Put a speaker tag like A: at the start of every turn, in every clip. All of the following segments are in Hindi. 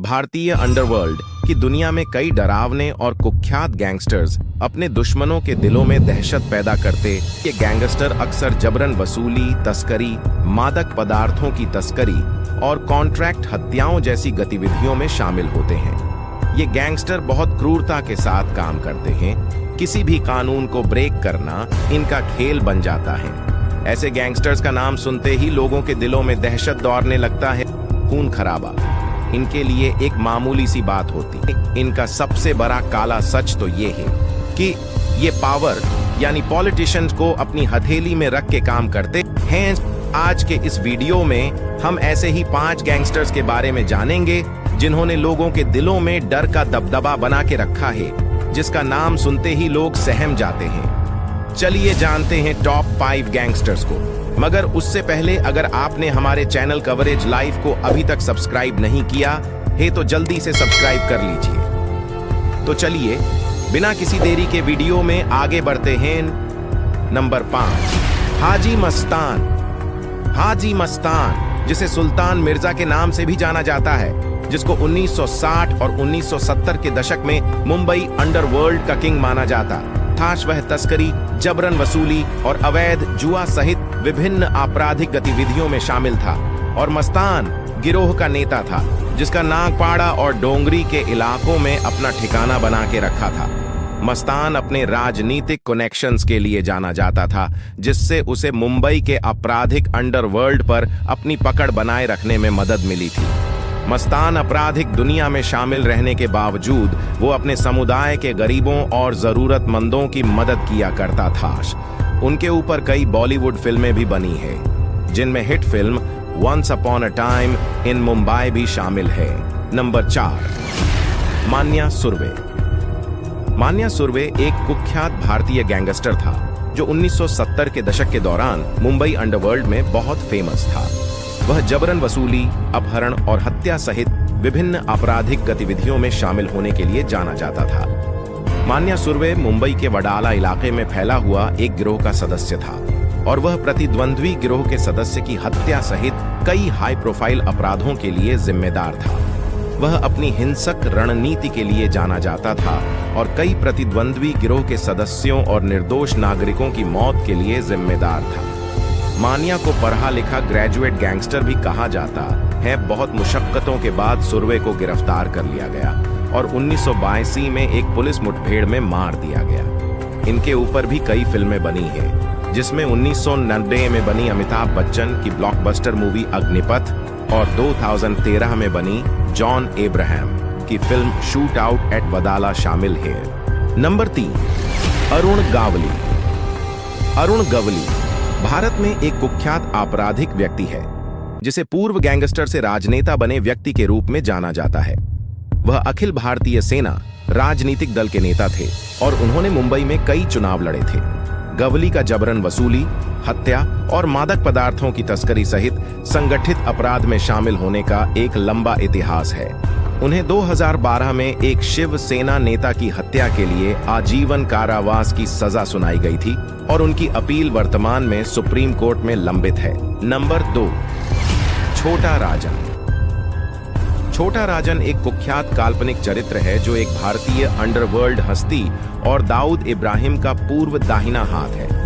A: भारतीय अंडरवर्ल्ड की दुनिया में कई डरावने और कुख्यात गैंगस्टर्स अपने दुश्मनों के दिलों में दहशत पैदा करते। ये गैंगस्टर अक्सर जबरन वसूली, तस्करी, मादक पदार्थों की तस्करी और कॉन्ट्रैक्ट हत्याओं जैसी गतिविधियों में शामिल होते हैं। ये गैंगस्टर बहुत क्रूरता के साथ काम करते हैं। किसी भी कानून को ब्रेक करना इनका खेल बन जाता है। ऐसे गैंगस्टर्स का नाम सुनते ही लोगों के दिलों में दहशत दौड़ने लगता है, खून खराबा इनके लिए एक मामूली सी बात होती है। इनका सबसे बड़ा काला सच तो ये है कि ये पावर यानी पॉलिटिशियंस को अपनी हथेली में रख के काम करते हैं। आज के इस वीडियो में हम ऐसे ही 5 गैंगस्टर्स के बारे में जानेंगे जिन्होंने लोगों के दिलों में डर का दबदबा बना के रखा है, जिसका नाम सुनते ही लोग सहम जाते हैं। चलिए जानते हैं टॉप 5 गैंगस्टर्स को। मगर उससे पहले अगर आपने हमारे चैनल कवरेज लाइव को अभी तक सब्सक्राइब नहीं किया है तो जल्दी से सब्सक्राइब कर लीजिए। तो चलिए बिना किसी देरी के वीडियो में आगे बढ़ते हैं। नंबर 5, हाजी मस्तान। हाजी मस्तान, जिसे सुल्तान मिर्जा के नाम से भी जाना जाता है, जिसको 1960 और 1970 के दशक में मुंबई अंडरवर्ल्ड का किंग माना जाता था। वह तस्करी, जबरन वसूली और अवैध जुआ सहित विभिन्न आपराधिक गतिविधियों में शामिल था और मस्तान गिरोह का नेता था, जिसका नागपाड़ा और डोंगरी के इलाकों में अपना ठिकाना बना के रखा था। मस्तान अपने राजनीतिक कनेक्शंस के लिए जाना जाता था, जिससे उसे मुंबई के आपराधिक अंडरवर्ल्ड पर अपनी पकड़ बनाए रखने में मदद मिली थी। मस्तान आपराधिक दुनिया में शामिल रहने के बावजूद वो अपने समुदाय के गरीबों और जरूरतमंदों की मदद किया करता था। उनके ऊपर कई बॉलीवुड फिल्में भी बनी हैं, जिनमें hit film once upon a time in Mumbai भी शामिल है। नंबर 4, मान्या सुर्वे। मान्या सुर्वे एक कुख्यात भारतीय गैंगस्टर था जो 1970 के दशक के दौरान मुंबई अंडरवर्ल्ड में बहुत फेमस था। वह जबरन वसूली, अपहरण और हत्या सहित विभिन्न आपराधिक गतिविधियों में शामिल होने के लिए जाना जाता था। मान्या सुर्वे मुंबई के वडाला इलाके में फैला हुआ एक गिरोह का सदस्य था और वह प्रतिद्वंद्वी गिरोह के सदस्य की हत्या सहित कई हाई प्रोफाइल अपराधों के लिए जिम्मेदार था। वह अपनी हिंसक रणनीति के लिए जाना जाता था और कई प्रतिद्वंद्वी गिरोह के सदस्यों और निर्दोष नागरिकों की मौत के लिए जिम्मेदार था। मान्या को पढ़ा लिखा ग्रेजुएट गैंगस्टर भी कहा जाता है। बहुत मुशक्कतों के बाद सुर्वे को गिरफ्तार कर लिया गया और 1982 में एक पुलिस मुठभेड़ में मार दिया गया। इनके ऊपर भी कई फिल्में बनी हैं, जिसमें 1990 में बनी अमिताभ बच्चन की ब्लॉकबस्टर मूवी अग्निपथ और 2013 में बनी जॉन एब्राहम की film shoot out at Wadala शामिल है। नंबर 3, अरुण गावली। अरुण गवली भारत में एक कुख्यात आपराधिक व्यक्ति है, जिसे पूर्व गैंगस्टर से राजनेता बने व्यक्ति के रूप में जाना जाता है। वह अखिल भारतीय सेना राजनीतिक दल के नेता थे और उन्होंने मुंबई में कई चुनाव लड़े थे। गवली का जबरन वसूली, हत्या और मादक पदार्थों की तस्करी सहित संगठित अपराध में शामिल होने का एक लंबा इतिहास है। उन्हें 2012 में एक शिव सेना नेता की हत्या के लिए आजीवन कारावास की सजा सुनाई गई थी और उनकी अपील वर्तमान में सुप्रीम कोर्ट में लंबित है। नंबर 2, छोटा राजन। छोटा राजन एक कुख्यात काल्पनिक चरित्र है जो एक भारतीय अंडरवर्ल्ड हस्ती और दाऊद इब्राहिम का पूर्व दाहिना हाथ है।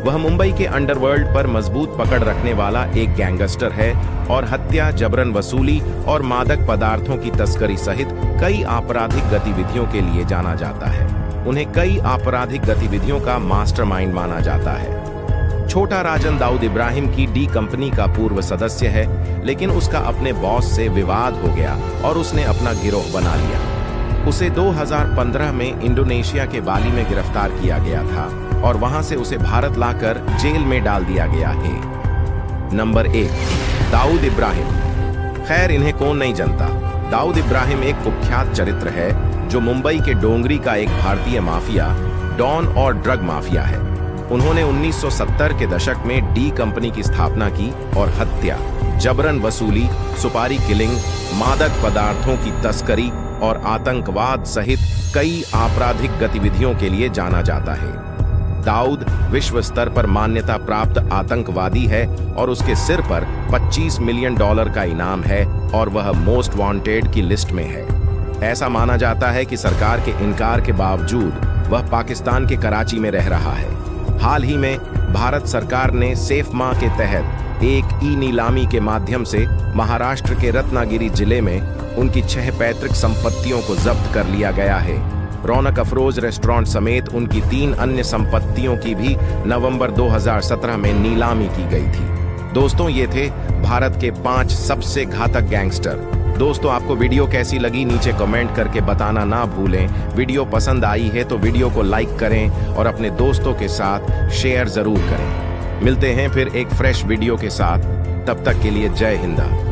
A: वह मुंबई के अंडरवर्ल्ड पर मजबूत पकड़ रखने वाला एक गैंगस्टर है और हत्या, जबरन वसूली और मादक पदार्थों की तस्करी सहित कई आपराधिक गतिविधियों के लिए जाना जाता है। उन्हें कई आपराधिक गतिविधियों का मास्टरमाइंड माना जाता है। छोटा राजन दाऊद इब्राहिम की डी कंपनी का पूर्व सदस्य है, लेकिन उसका अपने बॉस से विवाद हो गया और उसने अपना गिरोह बना लिया। उसे 2015 में इंडोनेशिया के बाली में गिरफ्तार किया गया था और वहां से उसे भारत लाकर जेल में डाल दिया गया है। नंबर 1, दाऊद इब्राहिम। खैर, इन्हें कौन नहीं जानता। दाऊद इब्राहिम एक कुख्यात चरित्र है जो मुंबई के डोंगरी का एक भारतीय माफिया, डॉन और ड्रग माफिया है। उन्होंने 1970 के दशक में डी कंपनी की स्थापना की और हत्या, जबरन वसूली, सुपारी किलिंग, मादक पदार्थों की तस्करी और आतंकवाद सहित कई आपराधिक गतिविधियों के लिए जाना जाता है। दाऊद विश्व स्तर पर मान्यता प्राप्त आतंकवादी है और उसके सिर पर $25 मिलियन का इनाम है और वह मोस्ट वांटेड की लिस्ट में है। ऐसा माना जाता है कि सरकार के इनकार के बावजूद वह पाकिस्तान के कराची में रह रहा है। हाल ही में भारत सरकार ने सेफ माह के तहत एक ई नीलामी के माध्यम से महाराष्ट्र के रत्नागिरी जिले में उनकी 6 पैतृक संपत्तियों को जब्त कर लिया गया है। रौनक अफरोज रेस्टोरेंट समेत उनकी 3 अन्य संपत्तियों की भी नवंबर 2017 में नीलामी की गई थी। दोस्तों, ये थे भारत के 5 सबसे घातक गैंगस्टर। दोस्तों, आपको वीडियो कैसी लगी नीचे कमेंट करके बताना ना भूलें। वीडियो पसंद आई है तो वीडियो को लाइक करें और अपने दोस्तों के साथ शेयर जरूर करें। मिलते हैं फिर एक फ्रेश वीडियो के साथ, तब तक के लिए जय हिंद।